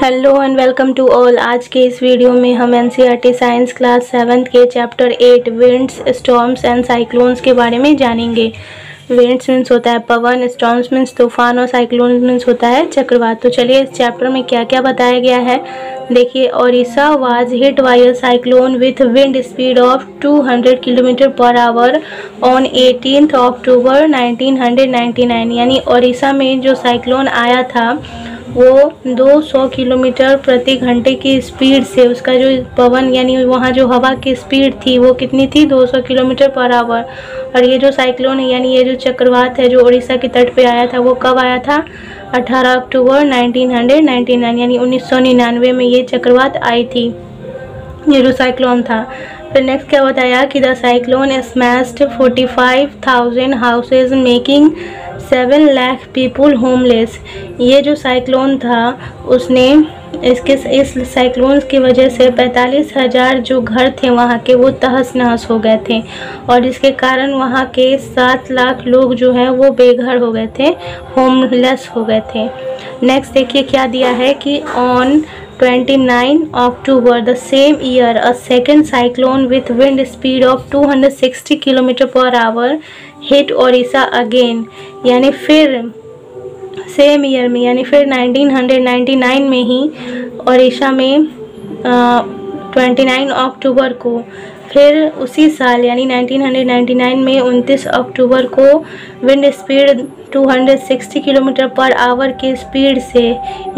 Hello and welcome to all. आज के इस वीडियो में हम एनसीईआरटी साइंस क्लास 7 के chapter 8 winds, storms and cyclones के बारे में जानेंगे। विंड्स मीन्स होता है पवन, स्टॉर्म्स मीन्स तूफान और साइक्लोन मीन्स होता है चक्रवात। तो चलिए इस चैप्टर में क्या क्या बताया गया है देखिए। Odisha was hit by a cyclone with wind speed of 200 kilometre per hour on 18 अक्टूबर 1999। यानी ओडिशा में जो साइक्लोन आया था वो 200 किलोमीटर प्रति घंटे की स्पीड से, उसका जो पवन यानी वहाँ जो हवा की स्पीड थी वो कितनी थी, 200 किलोमीटर पर आवर। और ये जो साइक्लोन है यानी ये जो चक्रवात है जो उड़ीसा के तट पे आया था वो कब आया था, 18 अक्टूबर 1999 यानी 1999 में ये चक्रवात आई थी, ये जो साइक्लोन था। फिर नेक्स्ट क्या बताया कि the cyclone smashed 45,000 houses making 7 lakh people homeless. ये जो साइक्लोन था उसने इस साइक्लोन की वजह से 45,000 जो घर थे वहाँ के वो तहस नहस हो गए थे और इसके कारण वहाँ के 7 लाख लोग जो है वो बेघर हो गए थे, होमलेस हो गए थे। नेक्स्ट देखिए क्या दिया है कि on 29 October the same year a second cyclone with wind speed of 260 km per hour hit Orissa again। यानी फिर सेम ईयर में यानी फिर 1999 में ही ओडिशा में 29 अक्टूबर को, फिर उसी साल यानी 1999 में 29 अक्टूबर को wind speed 260 kilometre per hour की स्पीड से,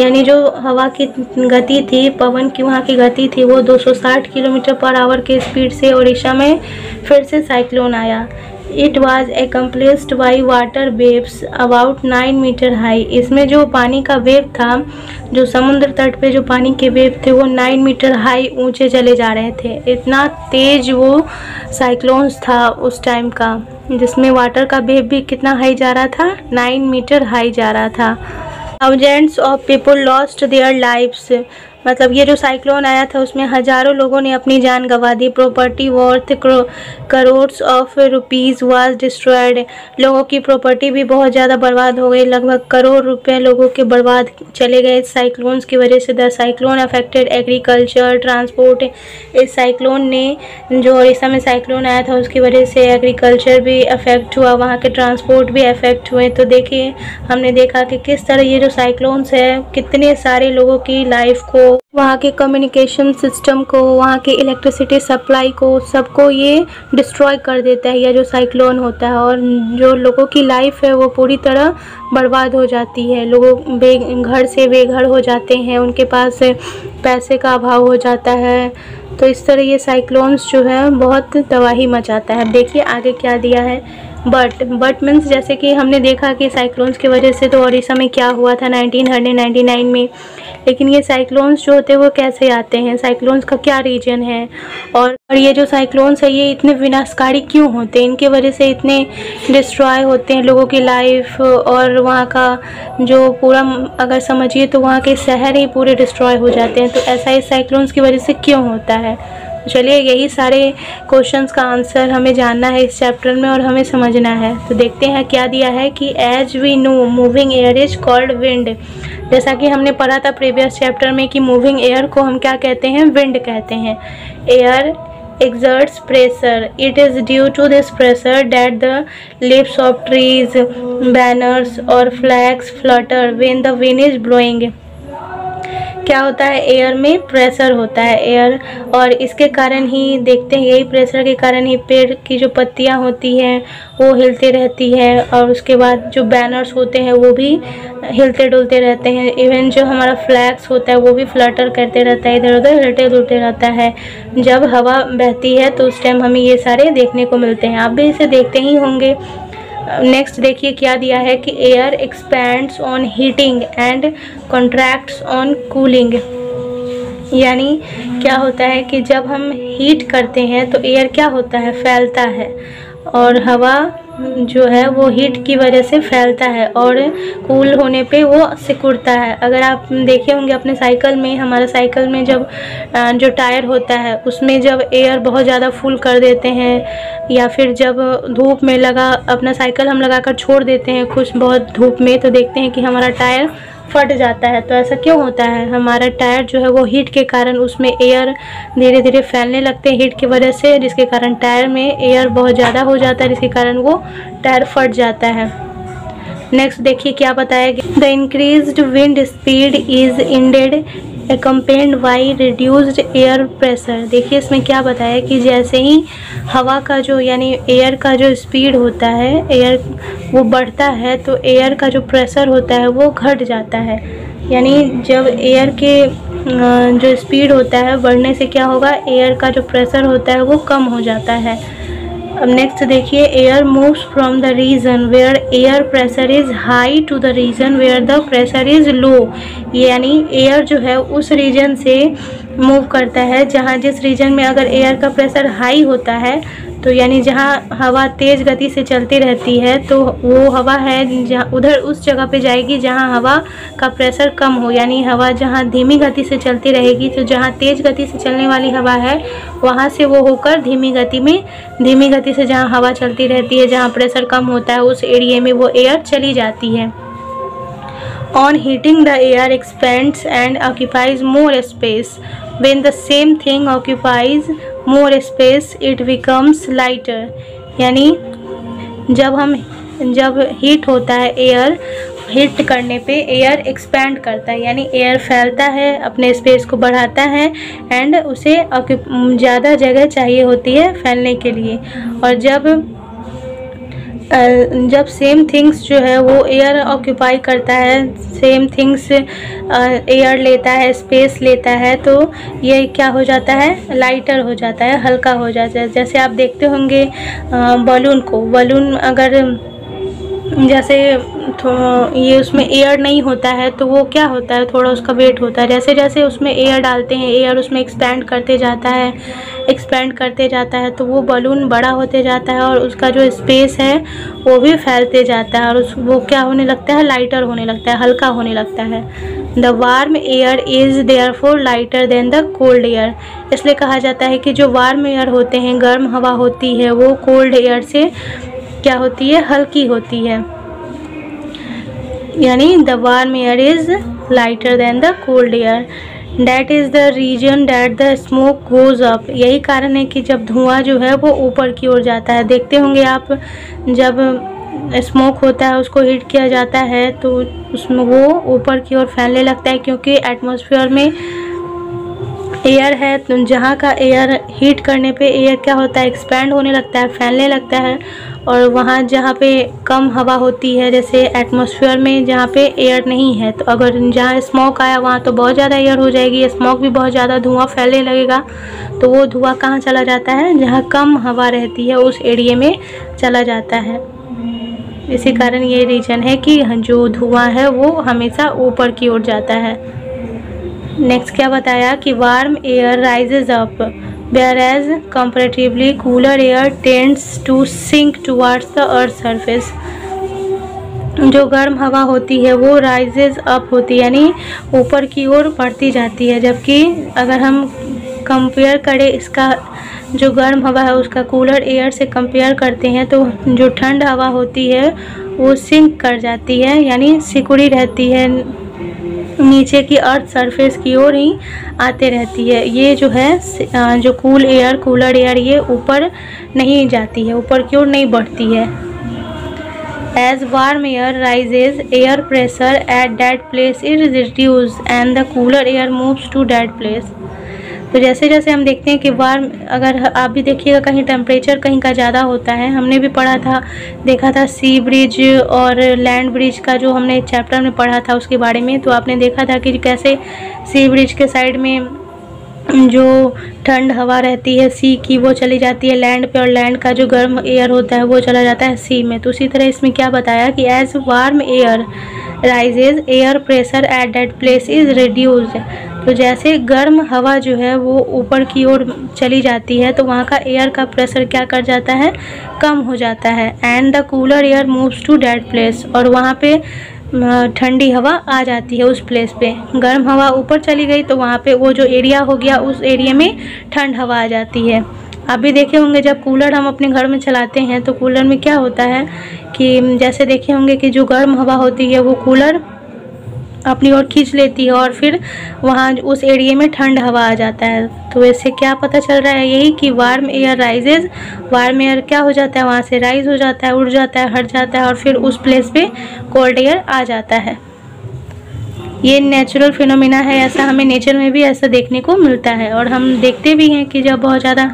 यानी जो हवा की गति थी, पवन की वहाँ की गति थी वो 260 किलोमीटर पर आवर की स्पीड से उड़ीसा में फिर से साइक्लोन आया। It was accompanied by water waves about 9 metres high. इसमें जो पानी का वेव था, जो समुद्र तट पे जो पानी के वेव थे वो 9 मीटर हाई ऊंचे चले जा रहे थे। इतना तेज वो साइक्लोन्स था उस टाइम का, जिसमें वाटर का वेव भी कितना हाई जा रहा था, 9 मीटर हाई जा रहा था। Thousands of people lost their lives. मतलब ये जो साइक्लोन आया था उसमें हज़ारों लोगों ने अपनी जान गंवा दी। Property worth crores of rupees was destroyed. लोगों की प्रॉपर्टी भी बहुत ज़्यादा बर्बाद हो गई, लगभग करोड़ रुपए लोगों के बर्बाद चले गए साइक्लोन्स की वजह से। The cyclone affected agriculture, transport. इस साइक्लोन ने, जो उड़ीसा में साइक्लोन आया था उसकी वजह से एग्रीकल्चर भी अफेक्ट हुआ, वहाँ के ट्रांसपोर्ट भी अफेक्ट हुए। तो देखिए हमने देखा कि किस तरह ये जो साइक्लोन्स है कितने सारे लोगों की लाइफ को, वहाँ के कम्युनिकेशन सिस्टम को, वहाँ के इलेक्ट्रिसिटी सप्लाई को, सबको ये डिस्ट्रॉय कर देता है यह जो साइक्लोन होता है। और जो लोगों की लाइफ है वो पूरी तरह बर्बाद हो जाती है। लोगों घर से बेघर हो जाते हैं, उनके पास पैसे का अभाव हो जाता है। तो इस तरह ये साइक्लोन्स जो है बहुत तबाही मचाता है। देखिए आगे क्या दिया है। बट मीन्स जैसे कि हमने देखा कि साइक्लोन्स की वजह से तो उड़ीसा में क्या हुआ था 1999 में, लेकिन ये साइक्लोन्स जो होते हैं वो कैसे आते हैं, साइक्लोन्स का क्या रीजन है, और ये जो साइक्लोन्स है ये इतने विनाशकारी क्यों होते हैं, इनके वजह से इतने डिस्ट्रॉय होते हैं लोगों की लाइफ। और वहाँ का जो पूरा अगर समझिए तो वहाँ के शहर ही पूरे डिस्ट्रॉय हो जाते हैं। तो ऐसा इस साइक्लोन्स की वजह से क्यों होता है। चलिए यही सारे क्वेश्चंस का आंसर हमें जानना है इस चैप्टर में और हमें समझना है। तो देखते हैं क्या दिया है कि as we know moving air is called wind. जैसा कि हमने पढ़ा था प्रीवियस चैप्टर में कि मूविंग एयर को हम क्या कहते हैं, विंड कहते हैं। Air exerts pressure. It is due to this pressure that the leaves of trees, banners or flags flutter when the wind is blowing। क्या होता है, एयर में प्रेशर होता है एयर, और इसके कारण ही देखते हैं, यही प्रेशर के कारण ही पेड़ की जो पत्तियां होती हैं वो हिलती रहती है, और उसके बाद जो बैनर्स होते हैं वो भी हिलते डुलते रहते हैं। इवन जो हमारा फ्लैग्स होता है वो भी फ्लटर करते रहता है, इधर उधर हिलते डुलते रहता है। जब हवा बहती है तो उस टाइम हमें ये सारे देखने को मिलते हैं, आप भी इसे देखते ही होंगे। नेक्स्ट देखिए क्या दिया है कि air expands on heating and contracts on cooling. यानी क्या होता है कि जब हम हीट करते हैं तो एयर क्या होता है, फैलता है, और हवा जो है वो हीट की वजह से फैलता है, और कूल होने पे वो सिकुड़ता है। अगर आप देखे होंगे अपने साइकिल में, हमारे साइकिल में जब जो टायर होता है उसमें जब एयर बहुत ज़्यादा फुल कर देते हैं, या फिर जब धूप में अपना साइकिल हम लगा कर छोड़ देते हैं कुछ बहुत धूप में, तो देखते हैं कि हमारा टायर फट जाता है। तो ऐसा क्यों होता है? हमारा टायर जो है वो हीट के कारण उसमें एयर धीरे धीरे फैलने लगते हैं हीट की वजह से, जिसके कारण टायर में एयर बहुत ज़्यादा हो जाता है, जिसके कारण वो टायर फट जाता है। नेक्स्ट देखिए क्या बताया गया। The increased wind speed is ended accompanied by reduced air pressure. देखिए इसमें क्या बताया कि जैसे ही हवा का जो यानी एयर का जो स्पीड होता है, एयर वो बढ़ता है तो एयर का जो प्रेशर होता है वो घट जाता है। यानी जब एयर के जो स्पीड होता है बढ़ने से क्या होगा, एयर का जो प्रेशर होता है वो कम हो जाता है। अब नेक्स्ट देखिए, air moves from the region where air pressure is high to the region where the pressure is low. यानी एयर जो है उस रीजन से मूव करता है जहाँ जिस रीजन में अगर एयर का प्रेशर हाई होता है तो यानी जहाँ हवा तेज़ गति से चलती रहती है तो वो हवा है जहाँ उधर उस जगह पे जाएगी जहाँ हवा का प्रेशर कम हो। यानी हवा जहाँ धीमी गति से चलती रहेगी तो जहाँ तेज़ गति से चलने वाली हवा है वहाँ से वो होकर धीमी गति से जहाँ हवा चलती रहती है, जहाँ प्रेशर कम होता है उस एरिया में वो एयर चली जाती है। On heating the air expands and occupies more space. When the same thing occupies more space, it becomes lighter. यानी जब हीट होता है, एयर हीट करने पे एयर एक्सपैंड करता है, यानी एयर फैलता है, अपने स्पेस को बढ़ाता है एंड उसे ज़्यादा जगह चाहिए होती है फैलने के लिए। और जब सेम थिंग्स जो है वो एयर ऑक्यूपाई करता है, सेम थिंग्स एयर लेता है, स्पेस लेता है, तो ये क्या हो जाता है, लाइटर हो जाता है, हल्का हो जाता है। जैसे आप देखते होंगे बलून अगर जैसे ये उसमें एयर नहीं होता है तो वो क्या होता है, थोड़ा उसका वेट होता है। जैसे जैसे उसमें एयर डालते हैं, एयर उसमें एक्सपैंड करते जाता है तो वो बलून बड़ा होते जाता है और उसका जो स्पेस है वो भी फैलते जाता है और वो क्या होने लगता है, लाइटर होने लगता है, हल्का होने लगता है। The warm air is therefore lighter than the cold air. इसलिए कहा जाता है कि जो वार्म एयर होते हैं, गर्म हवा होती है, वो कोल्ड एयर से क्या होती है, हल्की होती है। यानी the warm air is lighter than the cold air. That is the reason that the smoke goes up। यही कारण है कि जब धुआं जो है वो ऊपर की ओर जाता है। देखते होंगे आप, जब स्मोक होता है उसको हीट किया जाता है तो उसमें वो ऊपर की ओर फैलने लगता है, क्योंकि एटमॉस्फेयर में एयर है तो जहाँ का एयर हीट करने पे एयर क्या होता है, एक्सपैंड होने लगता है, फैलने लगता है। और वहाँ जहाँ पे कम हवा होती है, जैसे एटमॉस्फेयर में जहाँ पे एयर नहीं है, तो अगर जहाँ स्मोक आया वहाँ तो बहुत ज़्यादा एयर हो जाएगी, स्मोक भी बहुत ज़्यादा धुआं फैलने लगेगा। तो वो धुआं कहाँ चला जाता है, जहाँ कम हवा रहती है उस एरिया में चला जाता है। इसी कारण ये रीज़न है कि जो धुआं है वो हमेशा ऊपर की ओर जाता है। नेक्स्ट क्या बताया कि warm air rises up whereas comparatively cooler air tends to sink towards the earth surface। जो गर्म हवा होती है वो राइजेज अप होती है, यानी ऊपर की ओर बढ़ती जाती है। जबकि अगर हम कंपेयर करें इसका जो गर्म हवा है उसका कूलर एयर से कंपेयर करते हैं तो जो ठंड हवा होती है वो सिंक कर जाती है, यानी सिकुड़ी रहती है, नीचे की अर्थ सरफेस की ओर ही आते रहती है। ये जो है जो कूलर एयर ये ऊपर नहीं जाती है, ऊपर की ओर नहीं बढ़ती है। As warm air rises air pressure at that place is reduced and the cooler air moves to that place. तो जैसे जैसे हम देखते हैं कि वार्म, अगर आप भी देखिएगा कहीं टेम्परेचर कहीं का ज़्यादा होता है, हमने भी पढ़ा था, देखा था सी ब्रिज और लैंड ब्रिज का जो हमने चैप्टर में पढ़ा था उसके बारे में, तो आपने देखा था कि कैसे सी ब्रिज के साइड में जो ठंड हवा रहती है सी की वो चली जाती है लैंड पे, और लैंड का जो गर्म एयर होता है वो चला जाता है सी में। तो उसी तरह इसमें क्या बताया कि as warm air rises air pressure at that place is reduced. तो जैसे गर्म हवा जो है वो ऊपर की ओर चली जाती है तो वहाँ का एयर का प्रेशर क्या कर जाता है, कम हो जाता है। And the cooler air moves to that place, और वहाँ पे ठंडी हवा आ जाती है उस प्लेस पे। गर्म हवा ऊपर चली गई तो वहाँ पे वो जो एरिया हो गया उस एरिया में ठंड हवा आ जाती है। आप भी देखे होंगे जब कूलर हम अपने घर में चलाते हैं तो कूलर में क्या होता है कि जैसे देखे होंगे कि जो गर्म हवा होती है वो कूलर अपनी ओर खींच लेती है और फिर वहाँ उस एरिया में ठंड हवा आ जाता है। तो इससे क्या पता चल रहा है, यही कि warm air rises, warm air क्या हो जाता है, वहाँ से राइज हो जाता है, उड़ जाता है, हट जाता है और फिर उस प्लेस पे कोल्ड एयर आ जाता है। ये नेचुरल फिनोमिना है, ऐसा हमें नेचर में भी ऐसा देखने को मिलता है। और हम देखते भी हैं कि जब बहुत ज़्यादा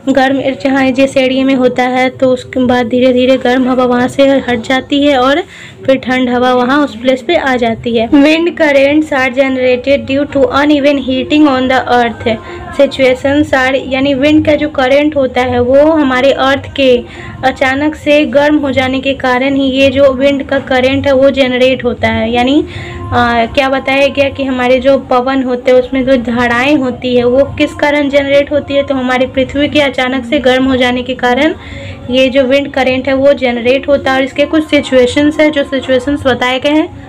गर्म जहाँ जिस एरिया में होता है तो उसके बाद धीरे धीरे गर्म हवा वहाँ से हट जाती है और फिर ठंड हवा वहाँ उस प्लेस पे आ जाती है। Wind currents are generated due to uneven heating on the earth situations are, यानी विंड का जो करंट होता है वो हमारे अर्थ के अचानक से गर्म हो जाने के कारण ही ये जो विंड का करंट है वो जनरेट होता है। यानी क्या बताया गया कि हमारे जो पवन होते हैं उसमें जो धाराएं होती है वो किस कारण जनरेट होती है, तो हमारी पृथ्वी के अचानक से गर्म हो जाने के कारण ये जो विंड करंट है वो जनरेट होता है। और इसके कुछ सिचुएशंस है, जो सिचुएशंस बताए गए हैं।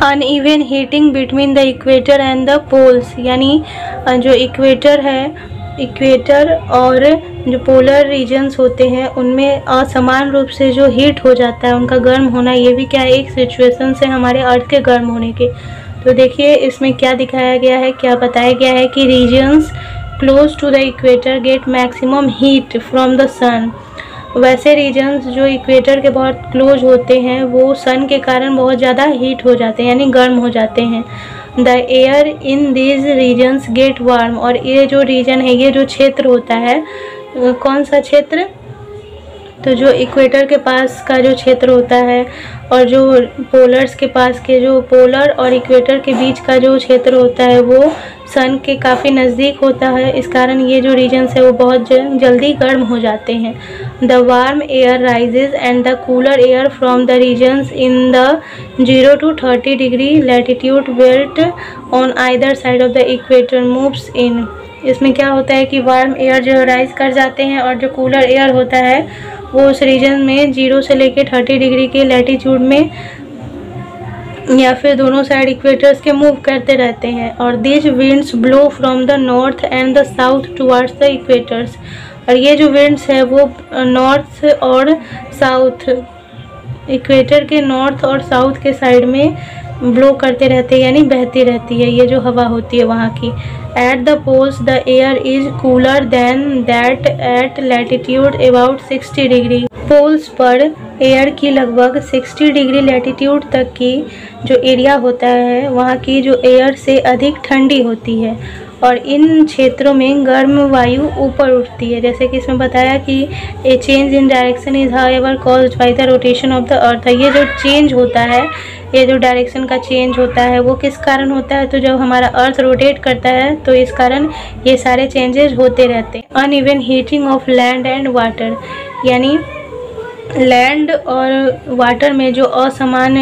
Uneven heating between the equator and the poles, यानी जो इक्वेटर है, इक्वेटर और जो पोलर रीजन्स होते हैं उनमें असमान रूप से जो हीट हो जाता है, उनका गर्म होना, ये भी क्या है, एक सिचुएशन से हमारे अर्थ के गर्म होने के। तो देखिए इसमें क्या दिखाया गया है, क्या बताया गया है कि regions close to the equator get maximum heat from the sun. वैसे रीजन्स जो इक्वेटर के बहुत क्लोज होते हैं वो सन के कारण बहुत ज़्यादा हीट हो जाते हैं, यानी गर्म हो जाते हैं। The air in these regions get warm, और ये जो रीजन है, ये जो क्षेत्र होता है, कौन सा क्षेत्र, तो जो इक्वेटर के पास का जो क्षेत्र होता है और जो पोलर्स के पास के, जो पोलर और इक्वेटर के बीच का जो क्षेत्र होता है वो सन के काफ़ी नज़दीक होता है। इस कारण ये जो रीजन्स है वो बहुत जल्दी गर्म हो जाते हैं। The warm air rises and the cooler air from the regions in the 0 to 30 degree latitude belt on either side of the equator moves in. इसमें क्या होता है कि वार्म एयर जो राइज कर जाते हैं और जो कूलर एयर होता है वो उस रीजन में 0 से लेकर 30 डिग्री के लैटिट्यूड में या फिर दोनों साइड इक्वेटर्स के मूव करते रहते हैं। और this winds blow from the north and the south towards the equators, और ये जो विंड्स है वो नॉर्थ और साउथ, इक्वेटर के नॉर्थ और साउथ के साइड में ब्लो करते रहते हैं, यानी बहती रहती है ये जो हवा होती है वहाँ की। At the poles the air is cooler than that at latitude about 60 degree. Poles पर एयर की लगभग 60 डिग्री लैटिट्यूड तक की जो एरिया होता है वहाँ की जो एयर से अधिक ठंडी होती है और इन क्षेत्रों में गर्म वायु ऊपर उठती है। जैसे कि इसमें बताया कि ए change in direction is however caused by the rotation of the earth. ये जो चेंज होता है, ये जो डायरेक्शन का चेंज होता है वो किस कारण होता है, तो जब हमारा अर्थ रोटेट करता है तो इस कारण ये सारे चेंजेस होते रहते हैं। Uneven heating of land and water, यानी लैंड और वाटर में जो असमान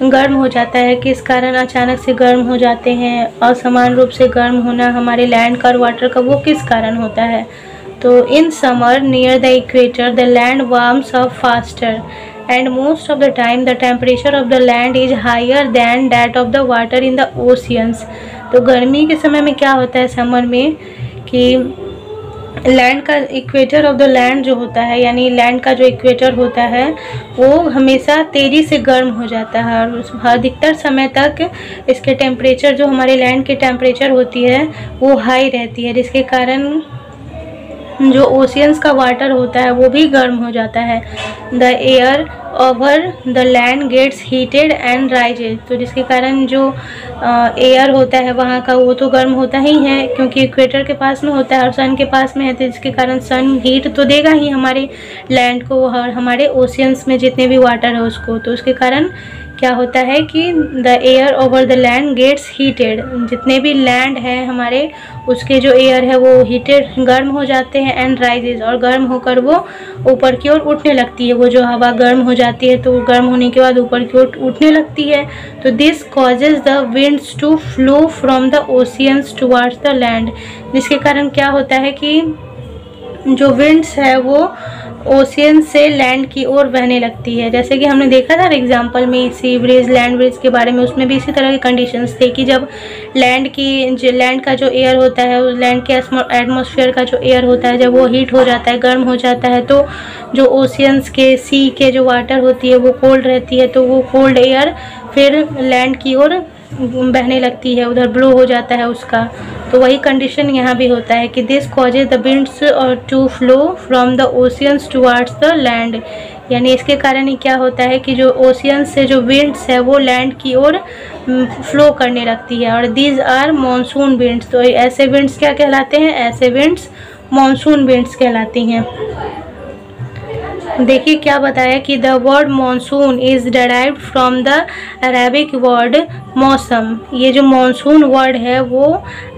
गर्म हो जाता है, किस कारण अचानक से गर्म हो जाते हैं, असमान रूप से गर्म होना हमारे लैंड का और वाटर का, वो किस कारण होता है। तो in summer near the equator the land warms up faster and most of the time the temperature of the land is higher than that of the water in the oceans। तो गर्मी के समय में क्या होता है समर में कि लैंड का इक्वेटर ऑफ द लैंड जो होता है, यानी लैंड का जो इक्वेटर होता है वो हमेशा तेज़ी से गर्म हो जाता है और अधिकतर समय तक इसके टेम्परेचर, जो हमारे लैंड की टेम्परेचर होती है वो हाई रहती है, जिसके कारण जो ओशियंस का वाटर होता है वो भी गर्म हो जाता है। The air over the land gets heated and rises, तो जिसके कारण जो एयर होता है वहाँ का वो तो गर्म होता ही है क्योंकि इक्वेटर के पास में होता है और सन के पास में है, तो जिसके कारण सन हीट तो देगा ही हमारे लैंड को और हमारे ओशियंस में जितने भी वाटर है उसको। तो उसके कारण क्या होता है कि the air over the land gets heated, जितने भी लैंड है हमारे उसके जो एयर है वो हीटेड गर्म हो जाते हैं एंड राइजेज, और गर्म होकर वो ऊपर की ओर उठने लगती है। वो जो हवा गर्म हो जाती है तो वो गर्म होने के बाद ऊपर की ओर उठने लगती है। तो this causes the winds to flow from the oceans towards the land, जिसके कारण क्या होता है कि जो विंड्स है वो ओशियन से लैंड की ओर बहने लगती है। जैसे कि हमने देखा था एग्जांपल में सी ब्रिज, लैंड ब्रिज के बारे में, उसमें भी इसी तरह के कंडीशंस थे कि जब लैंड का जो एयर होता है, लैंड के एटमॉस्फेयर का जो एयर होता है जब वो हीट हो जाता है, गर्म हो जाता है, तो जो ओशियंस के सी के जो वाटर होती है वो कोल्ड रहती है, तो वो कोल्ड एयर फिर लैंड की ओर बहने लगती है, उधर ब्लो हो जाता है उसका। तो वही कंडीशन यहाँ भी होता है कि this causes the winds to flow from the oceans towards the land, यानी इसके कारण ही क्या होता है कि जो ओशियन से जो विंड्स है वो लैंड की ओर फ्लो करने लगती है। और दीज आर मानसून विंड्स, तो ऐसे विंड्स क्या कहलाते हैं? ऐसे विंड्स मानसून विंड्स कहलाती हैं। देखिए क्या बताया कि the word monsoon is derived from the Arabic word मौसम। ये जो मानसून वर्ड है वो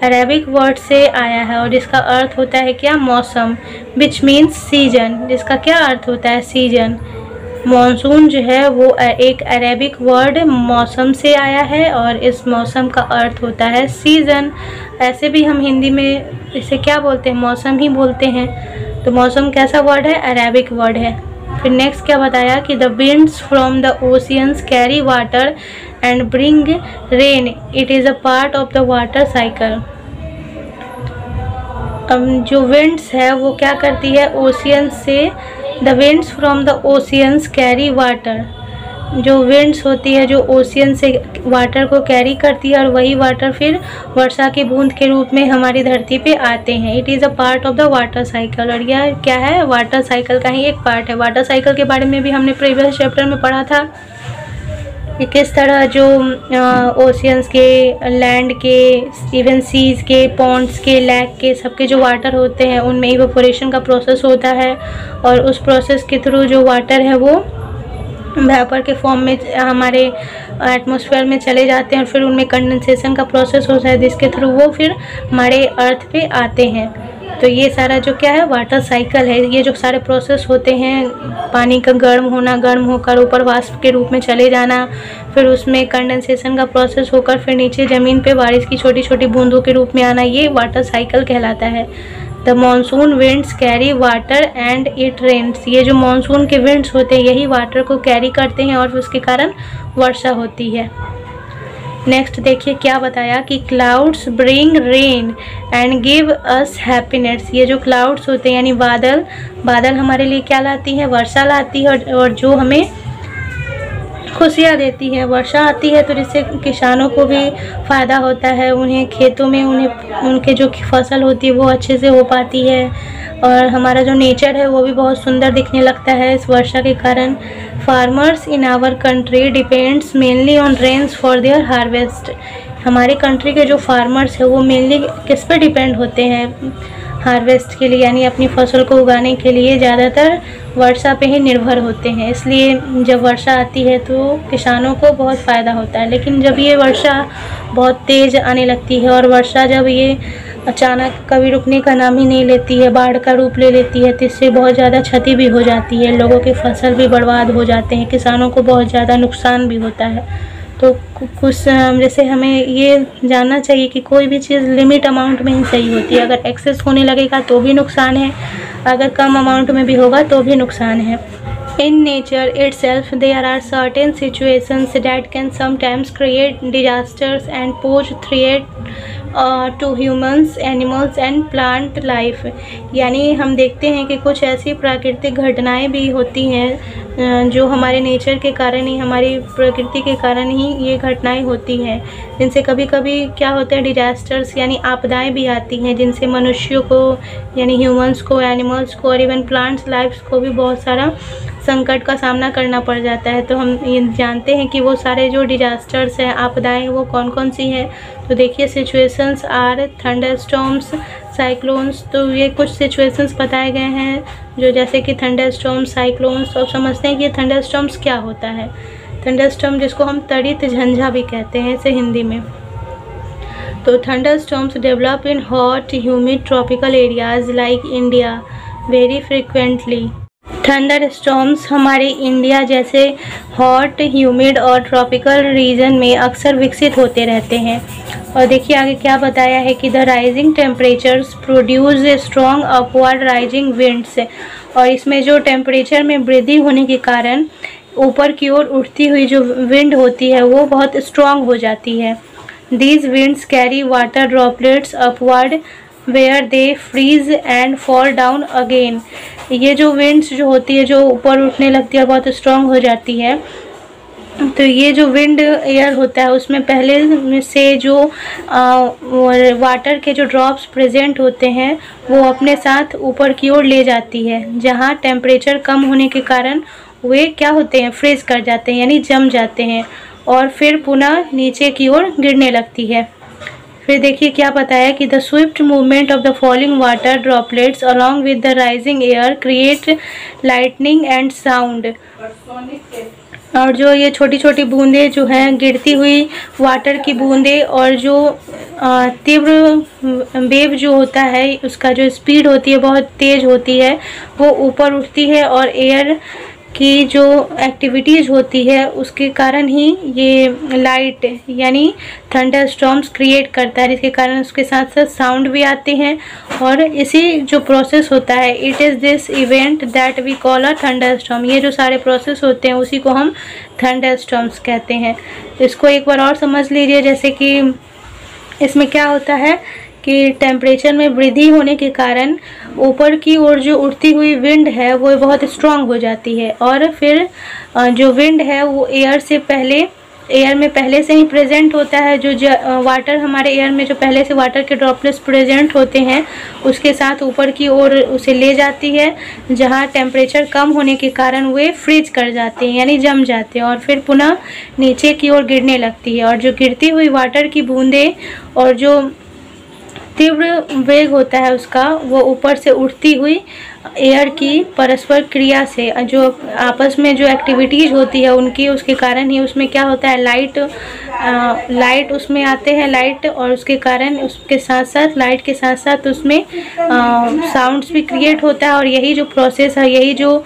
अरेबिक वर्ड से आया है और इसका अर्थ होता है क्या? मौसम, विच मीन्स सीजन, जिसका क्या अर्थ होता है? सीजन। मानसून जो है वो एक अरेबिक वर्ड मौसम से आया है और इस मौसम का अर्थ होता है सीजन। ऐसे भी हम हिंदी में इसे क्या बोलते हैं? मौसम ही बोलते हैं। तो मौसम कैसा वर्ड है? अरेबिक वर्ड है। फिर नेक्स्ट क्या बताया कि the winds from the oceans carry water and bring rain, it is a part of the water cycle. जो विंड्स है वो क्या करती है? ओशियंस से, the winds from the oceans carry water, जो विंड्स होती है जो ओशियन से वाटर को कैरी करती है और वही वाटर फिर वर्षा की बूंद के रूप में हमारी धरती पे आते हैं। It is a part of the water cycle, और यह क्या है? वाटर साइकिल का ही एक पार्ट है। वाटर साइकिल के बारे में भी हमने प्रीवियस चैप्टर में पढ़ा था कि किस तरह जो ओशियंस के, लैंड के, इवन सीज के, पॉन्ड्स के, लेक के, सबके जो वाटर होते हैं उनमें इवेपोरेशन का प्रोसेस होता है और उस प्रोसेस के थ्रू जो वाटर है वो वेपर के फॉर्म में हमारे एटमॉस्फेयर में चले जाते हैं और फिर उनमें कंडेंसेशन का प्रोसेस होता है जिसके थ्रू वो फिर हमारे अर्थ पे आते हैं। तो ये सारा जो क्या है? वाटर साइकिल है। ये जो सारे प्रोसेस होते हैं, पानी का गर्म होना, गर्म होकर ऊपर वाष्प के रूप में चले जाना, फिर उसमें कंडेंसेशन का प्रोसेस होकर फिर नीचे ज़मीन पे बारिश की छोटी छोटी बूंदों के रूप में आना, ये वाटर साइकिल कहलाता है। The monsoon winds carry water and it rains, ये जो मानसून के विंड्स होते हैं यही वाटर को कैरी करते हैं और उसके कारण वर्षा होती है। नेक्स्ट देखिए क्या बताया कि clouds bring rain and give us happiness. ये जो क्लाउड्स होते हैं यानी बादल, बादल हमारे लिए क्या लाती है? वर्षा लाती है और जो हमें खुशियाँ देती है। वर्षा आती है तो जिससे किसानों को भी फ़ायदा होता है, उन्हें खेतों में उनके जो फसल होती है वो अच्छे से हो पाती है और हमारा जो नेचर है वो भी बहुत सुंदर दिखने लगता है इस वर्षा के कारण। Farmers in our country depends mainly on rains for their harvest. हमारे कंट्री के जो फार्मर्स है वो मेनली किस पे डिपेंड होते हैं? हार्वेस्ट के लिए, यानी अपनी फसल को उगाने के लिए ज़्यादातर वर्षा पे ही निर्भर होते हैं। इसलिए जब वर्षा आती है तो किसानों को बहुत फ़ायदा होता है। लेकिन जब ये वर्षा बहुत तेज़ आने लगती है और वर्षा जब ये अचानक कभी रुकने का नाम ही नहीं लेती है, बाढ़ का रूप ले लेती है, तो इससे बहुत ज़्यादा क्षति भी हो जाती है, लोगों की फसल भी बर्बाद हो जाते हैं, किसानों को बहुत ज़्यादा नुकसान भी होता है। तो कुछ जैसे हमें ये जानना चाहिए कि कोई भी चीज़ लिमिट अमाउंट में ही सही होती है। अगर एक्सेस होने लगेगा तो भी नुकसान है, अगर कम अमाउंट में भी होगा तो भी नुकसान है। In nature itself, there are certain situations that can sometimes create disasters and pose threat to humans, animals and plant life। यानी हम देखते हैं कि कुछ ऐसी प्राकृतिक घटनाएं भी होती हैं जो हमारे नेचर के कारण ही, हमारी प्रकृति के कारण ही ये घटनाएं होती हैं, जिनसे कभी कभी क्या होता है? डिजास्टर्स यानी आपदाएं भी आती हैं, जिनसे मनुष्यों को यानी ह्यूमंस को, एनिमल्स को और इवन प्लांट्स लाइफ्स को भी बहुत सारा संकट का सामना करना पड़ जाता है। तो हम ये जानते हैं कि वो सारे जो डिजास्टर्स हैं, आपदाएं, वो कौन कौन सी हैं। तो देखिए सिचुएशंस आर थंडरस्टॉर्म्स, साइक्लोन्स। तो ये कुछ सिचुएशंस बताए गए हैं जो जैसे कि थंडरस्टॉर्म्स, साइक्लोन्स। तो समझते हैं कि ये थंडरस्टॉर्म्स क्या होता है। थंडरस्टॉर्म जिसको हम तड़ित झंझा भी कहते हैं इसे हिंदी में। तो thunderstorms develop in hot humid tropical areas like India very frequently. Thunder storms हमारे इंडिया जैसे हॉट, ह्यूमिड और ट्रॉपिकल रीजन में अक्सर विकसित होते रहते हैं। और देखिए आगे क्या बताया है कि the rising temperatures produce strong upward rising winds. और इसमें जो टेम्परेचर में वृद्धि होने के कारण ऊपर की ओर उठती हुई जो विंड होती है वो बहुत स्ट्रॉन्ग हो जाती है। These winds carry water droplets upward where they freeze and fall down again. ये जो विंड्स जो होती है जो ऊपर उठने लगती है, बहुत स्ट्रॉन्ग हो जाती है, तो ये जो विंड एयर होता है उसमें पहले से जो वाटर के जो ड्रॉप्स प्रेजेंट होते हैं वो अपने साथ ऊपर की ओर ले जाती है, जहाँ टेम्परेचर कम होने के कारण वे क्या होते हैं, फ्रीज कर जाते हैं यानी जम जाते हैं और फिर पुनः नीचे की ओर गिरने लगती है। फिर देखिए क्या बताया कि the Swift movement of the falling water droplets along with the rising air create lightning and sound. और जो ये छोटी छोटी बूंदें जो हैं, गिरती हुई वाटर की बूंदें और जो तीव्र वेव जो होता है उसका जो स्पीड होती है बहुत तेज़ होती है, वो ऊपर उठती है और एयर की जो एक्टिविटीज़ होती है उसके कारण ही ये लाइट यानी थंडर स्टॉर्म्स क्रिएट करता है, जिसके कारण उसके साथ साथ साउंड भी आते हैं। और इसी जो प्रोसेस होता है, it is this event that we call a thunder storm. ये जो सारे प्रोसेस होते हैं उसी को हम थंडर स्टॉर्म्स कहते हैं। इसको एक बार और समझ लीजिए, जैसे कि इसमें क्या होता है कि टेम्परेचर में वृद्धि होने के कारण ऊपर की ओर जो उड़ती हुई विंड है वो बहुत स्ट्रांग हो जाती है और फिर जो विंड है वो एयर में पहले से ही प्रेजेंट होता है। जो वाटर हमारे एयर में जो पहले से वाटर के ड्रॉपलेट्स प्रेजेंट होते हैं उसके साथ ऊपर की ओर उसे ले जाती है, जहाँ टेम्परेचर कम होने के कारण वे फ्रीज कर जाते हैं यानी जम जाते हैं और फिर पुनः नीचे की ओर गिरने लगती है। और जो गिरती हुई वाटर की बूंदें और जो तीव्र वेग होता है उसका, वो ऊपर से उठती हुई एयर की परस्पर क्रिया से जो आपस में जो एक्टिविटीज़ होती है उनकी, उसके कारण ही उसमें क्या होता है, लाइट उसमें आते हैं लाइट, और उसके कारण उसके साथ साथ लाइट के साथ साथ उसमें साउंड्स भी क्रिएट होता है। और यही जो प्रोसेस है, यही जो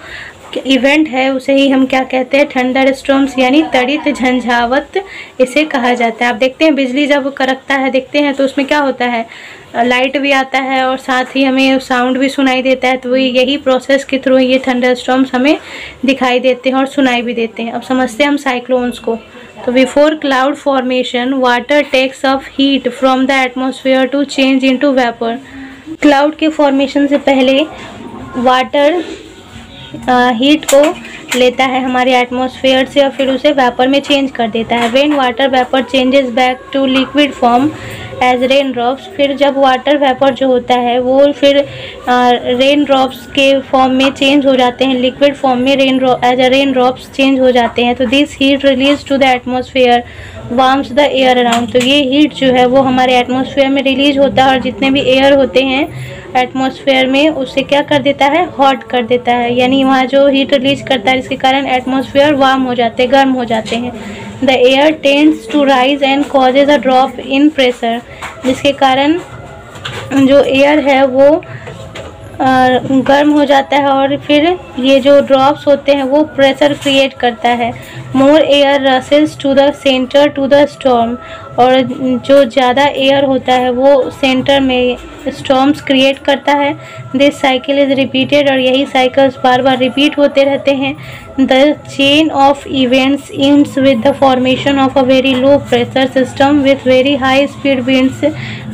इवेंट है उसे ही हम क्या कहते हैं, थंडर स्टॉर्म्स यानी तड़ित झंझावत इसे कहा जाता है। आप देखते हैं बिजली जब कड़कता है देखते हैं तो उसमें क्या होता है, लाइट भी आता है और साथ ही हमें साउंड भी सुनाई देता है। तो यही प्रोसेस के थ्रू ये थंडर स्टॉर्म्स हमें दिखाई देते हैं और सुनाई भी देते हैं। अब समझते हैं हम साइक्लोन्स को। तो before cloud formation water takes up heat from the atmosphere to change into vapour. Cloud के फॉर्मेशन से पहले वाटर हीट को लेता है हमारे एटमॉस्फेयर से और फिर उसे वेपर में चेंज कर देता है। When water vapour changes back to liquid form as rain drops, फिर जब वाटर वेपर जो होता है वो फिर रेन ड्रॉप्स के फॉर्म में चेंज हो जाते हैं, लिक्विड फॉर्म में as a rain drops change हो जाते हैं। तो this heat release to the atmosphere warms the air around. तो ये हीट जो है वो हमारे एटमॉस्फेयर में रिलीज होता है और जितने भी एयर होते हैं एटमॉस्फेयर में उसे क्या कर देता है, हॉट कर देता है, यानी वहाँ जो हीट रिलीज करता है जिसके कारण एटमॉस्फेयर वार्म हो जाते हैं, गर्म हो जाते हैं। The air tends to rise and causes a drop in pressure, जिसके कारण जो एयर है वो गर्म हो जाता है और फिर ये जो ड्रॉप्स होते हैं वो प्रेशर क्रिएट करता है। More air rushes to the centre to the storm, और जो ज़्यादा एयर होता है वो सेंटर में स्टॉर्म्स क्रिएट करता है। दिस साइकिल इज़ रिपीटेड, और यही साइकिल्स बार बार रिपीट होते रहते हैं। The chain of events ends with the formation of a very low pressure system with very high speed winds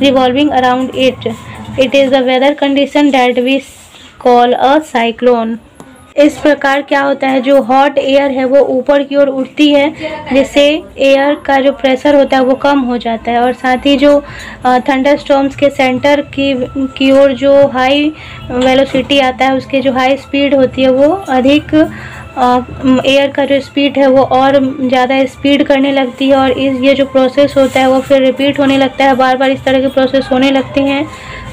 revolving around it. It is the weather condition that we call a cyclone. इस प्रकार क्या होता है, जो hot air है वो ऊपर की ओर उठती है जिससे एयर का जो प्रेशर होता है वो कम हो जाता है, और साथ ही जो थंडर स्टॉर्म्स के सेंटर की ओर जो हाई वेलोसिटी आता है, उसके जो हाई स्पीड होती है वो अधिक एयर का जो स्पीड है वो और ज़्यादा स्पीड करने लगती है, और ये जो प्रोसेस होता है वो फिर रिपीट होने लगता है, बार बार इस तरह के प्रोसेस होने लगते हैं,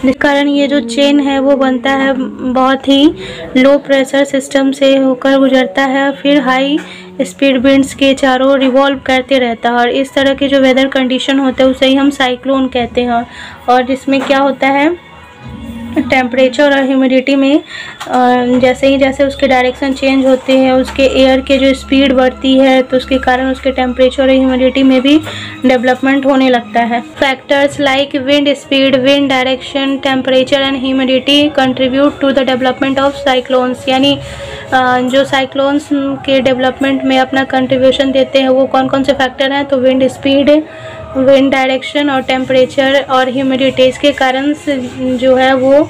जिस कारण ये जो चेन है वो बनता है बहुत ही लो प्रेशर सिस्टम से होकर गुजरता है, फिर हाई स्पीड विंड्स के चारों रिवॉल्व करते रहता है, और इस तरह के जो वेदर कंडीशन होते हैं उसे ही हम साइक्लोन कहते हैं। और जिसमें क्या होता है, टेम्परेचर और ह्यूमिडिटी में जैसे उसके डायरेक्शन चेंज होते हैं, उसके एयर के जो स्पीड बढ़ती है तो उसके कारण उसके टेम्परेचर और ह्यूमिडिटी में भी डेवलपमेंट होने लगता है। Factors like wind speed, wind direction, temperature and humidity contribute to the development of cyclones, यानी जो साइक्लोन्स के डेवलपमेंट में अपना कंट्रीब्यूशन देते हैं वो कौन कौन से फैक्टर हैं, तो विंड स्पीड, विंड डायरेक्शन और टेम्परेचर और ह्यूमिडिटी, इसके कारण जो है वो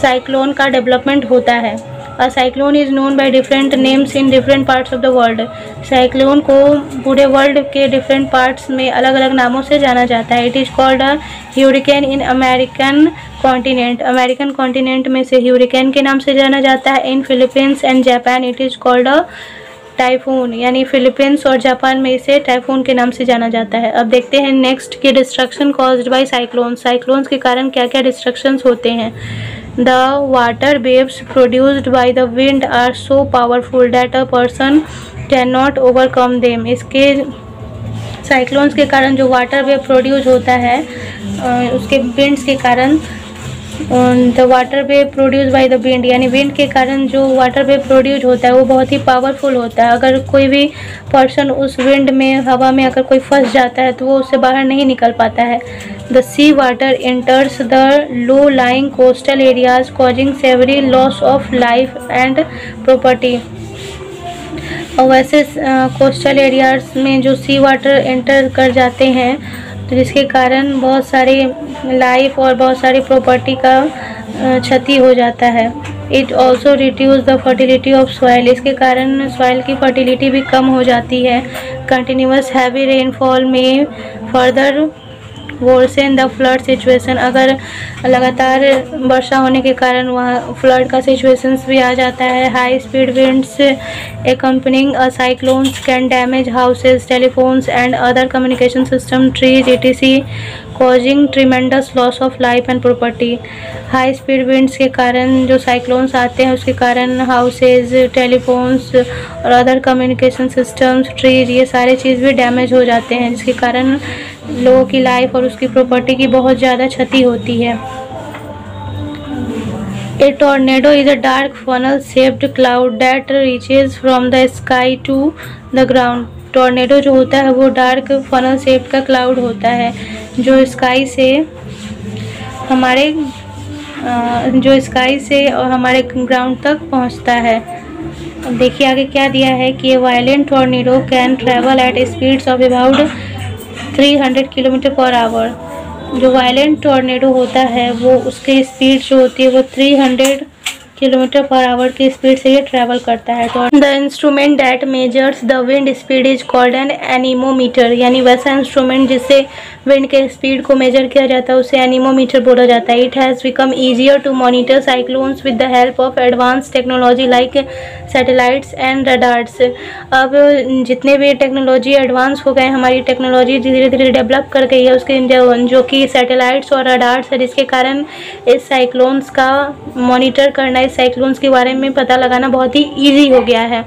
साइक्लोन का डेवलपमेंट होता है। A cyclone is known by different names in different parts of the world. Cyclone को पूरे वर्ल्ड के डिफरेंट पार्ट्स में अलग अलग नामों से जाना जाता है। It is called a ह्यूरिकेन in American continent. American continent में से ह्यूरिकेन के नाम से जाना जाता है। इन Philippines and Japan it is called a typhoon, यानी फिलीपींस और जापान में इसे टाइफून के नाम से जाना जाता है। अब देखते हैं नेक्स्ट की destruction caused by cyclone. Cyclones के कारण क्या क्या डिस्ट्रक्शंस होते हैं। The water waves produced by the wind are so powerful that a person can not overcome them. इसके साइक्लोन्स के कारण जो वाटर वेव प्रोड्यूस होता है उसके विंड्स के कारण, the water wave produce by the wind, यानी विंड के कारण जो वाटर वेव प्रोड्यूस होता है वो बहुत ही पावरफुल होता है। अगर कोई भी पर्सन उस विंड में, हवा में अगर कोई फंस जाता है तो वो उससे बाहर नहीं निकल पाता है। The sea water enters the low lying coastal areas causing severe loss of life and property. और वैसे कोस्टल एरियाज में जो सी वाटर एंटर कर जाते हैं तो जिसके कारण बहुत सारी लाइफ और बहुत सारी प्रॉपर्टी का क्षति हो जाता है। It also reduce the fertility of soil. इसके कारण सॉइल की फर्टिलिटी भी कम हो जाती है। Continuous heavy rainfall may further worsen the flood situation. अगर लगातार वर्षा होने के कारण वहाँ फ्लड का सिचुएशंस भी आ जाता है। High speed winds accompanying a cyclone can damage houses, telephones and other communication system, trees etc, causing tremendous loss of life and property। High speed winds के कारण जो साइक्लोन्स आते हैं उसके कारण हाउसेज, टेलीफोन्स और अदर कम्युनिकेशन सिस्टम्स, ट्रीज, ये सारे चीज़ भी डैमेज हो जाते हैं जिसके कारण लोगों की लाइफ और उसकी प्रॉपर्टी की बहुत ज़्यादा क्षति होती है। A tornado is a dark funnel-shaped cloud that reaches from the sky to the ground। Tornado जो होता है वो डार्क फनल शेप का क्लाउड होता है जो स्काई से और हमारे ग्राउंड तक पहुंचता है। अब देखिए आगे क्या दिया है कि violent tornado can travel at speeds of about 300 kilometre per hour. जो वायलेंट टॉर्नेडो होता है वो उसकी स्पीड जो होती है वो 300 किलोमीटर पर आवर की स्पीड से ये ट्रैवल करता है। The instrument that measures the wind speed is called an anemometer, यानी वैसा इंस्ट्रूमेंट जिससे विंड के स्पीड को मेजर किया जाता है उसे एनीमोमीटर बोला जाता है। It has become easier to monitor cyclones with the help of advance technology like satellites and radars. अब जितने भी टेक्नोलॉजी एडवांस हो गए, हमारी टेक्नोलॉजी धीरे धीरे डेवलप कर गई है उसके जो कि सैटेलाइट्स और रडार्स है, जिसके कारण इस साइक्लोन्स का मॉनिटर करना, इस साइक्लोन्स के बारे में पता लगाना बहुत ही ईजी हो गया है।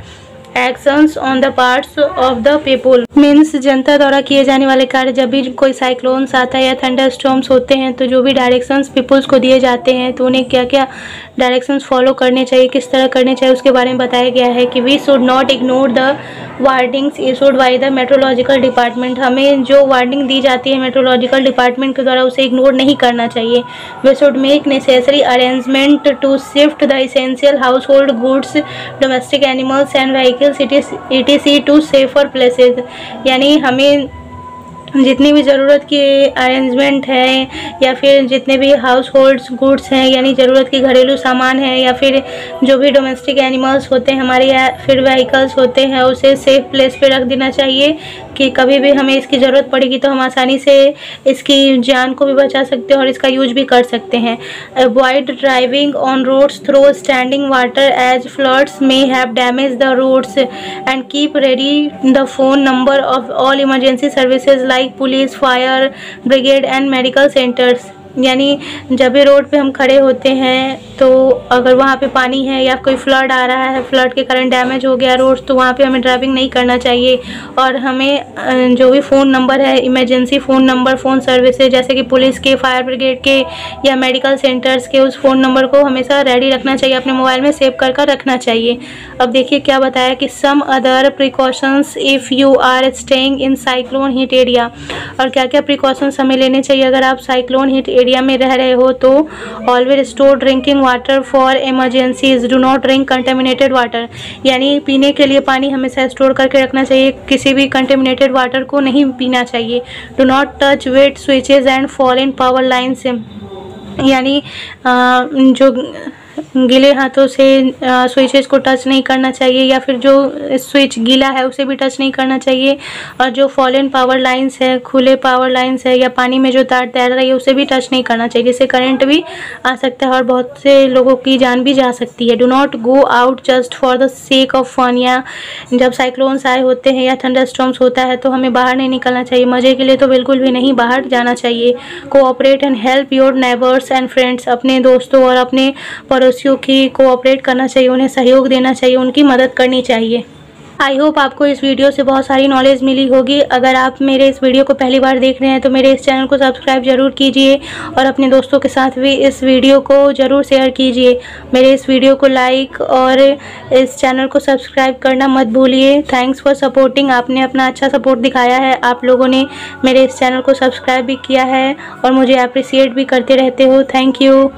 Actions on the parts of the people means जनता द्वारा किए जाने वाले कार्य। जब भी कोई साइक्लोन्स आता है या थंडरस्टॉर्म्स होते हैं तो जो भी डायरेक्शंस पीपुल्स को दिए जाते हैं तो उन्हें क्या क्या डायरेक्शंस फॉलो करने चाहिए, किस तरह करने चाहिए उसके बारे में बताया गया है कि we should not ignore the warnings issued by the meteorological department. हमें जो वार्निंग दी जाती है मेट्रोलॉजिकल डिपार्टमेंट के द्वारा उसे इग्नोर नहीं करना चाहिए। We should make necessary arrangement to shift the essential household goods, domestic animals and vehicles etc to safer places, यानी हमें जितनी भी ज़रूरत की अरेंजमेंट है या फिर जितने भी हाउस होल्ड्स गुड्स हैं यानी ज़रूरत की घरेलू सामान है या फिर जो भी डोमेस्टिक एनिमल्स होते हैं हमारे या फिर व्हीकल्स होते हैं उसे सेफ प्लेस पे रख देना चाहिए कि कभी भी हमें इसकी ज़रूरत पड़ेगी तो हम आसानी से इसकी जान को भी बचा सकते हैं और इसका यूज भी कर सकते हैं। Avoid driving on roads through standing water as floods may have damage the roads and keep ready the phone number of all emergency services like police, fire brigade and medical centres. यानी जब भी road पे हम खड़े होते हैं तो अगर वहाँ पे पानी है या कोई फ्लड आ रहा है, फ्लड के कारण डैमेज हो गया रोड, तो वहाँ पे हमें ड्राइविंग नहीं करना चाहिए और हमें जो भी फ़ोन नंबर है, emergency phone number, phone services जैसे कि पुलिस के, फायर ब्रिगेड के या मेडिकल सेंटर्स के, उस फ़ोन नंबर को हमेशा रेडी रखना चाहिए, अपने मोबाइल में सेव कर रखना चाहिए। अब देखिए क्या बताया कि some other precautions if you are staying in cyclone hit area, और क्या क्या प्रिकॉशंस हमें लेने चाहिए अगर आप साइक्लोन हिट एरिया में रह रहे हो। तो always store drinking water for emergencies, do not drink contaminated water, यानी पीने के लिए पानी हमेशा स्टोर करके रखना चाहिए, किसी भी कंटेमिनेटेड वाटर को नहीं पीना चाहिए। Do not touch wet switches and fallen power lines, यानी जो गीले हाथों से स्विचेस को टच नहीं करना चाहिए, या फिर जो स्विच गीला है उसे भी टच नहीं करना चाहिए। और जो फॉलन पावर लाइंस है, खुले पावर लाइंस है, या पानी में जो तार तैर रही है उसे भी टच नहीं करना चाहिए, जिससे करंट भी आ सकता है और बहुत से लोगों की जान भी जा सकती है। Do not go out just for the sake of fun, या जब साइक्लोन्स आए होते हैं या थंडरस्टॉर्म्स होता है तो हमें बाहर नहीं निकलना चाहिए, मज़े के लिए तो बिल्कुल भी नहीं बाहर जाना चाहिए। Cooperate and help your neighbours and friends, अपने दोस्तों और अपने पड़ोसियों की कोऑपरेट करना चाहिए, उन्हें सहयोग देना चाहिए, उनकी मदद करनी चाहिए। आई होप आपको इस वीडियो से बहुत सारी नॉलेज मिली होगी। अगर आप मेरे इस वीडियो को पहली बार देख रहे हैं तो मेरे इस चैनल को सब्सक्राइब ज़रूर कीजिए और अपने दोस्तों के साथ भी इस वीडियो को ज़रूर शेयर कीजिए। मेरे इस वीडियो को लाइक और इस चैनल को सब्सक्राइब करना मत भूलिए। थैंक्स फॉर सपोर्टिंग, आपने अपना अच्छा सपोर्ट दिखाया है, आप लोगों ने मेरे इस चैनल को सब्सक्राइब भी किया है और मुझे अप्रिशिएट भी करते रहते हो। Thank you.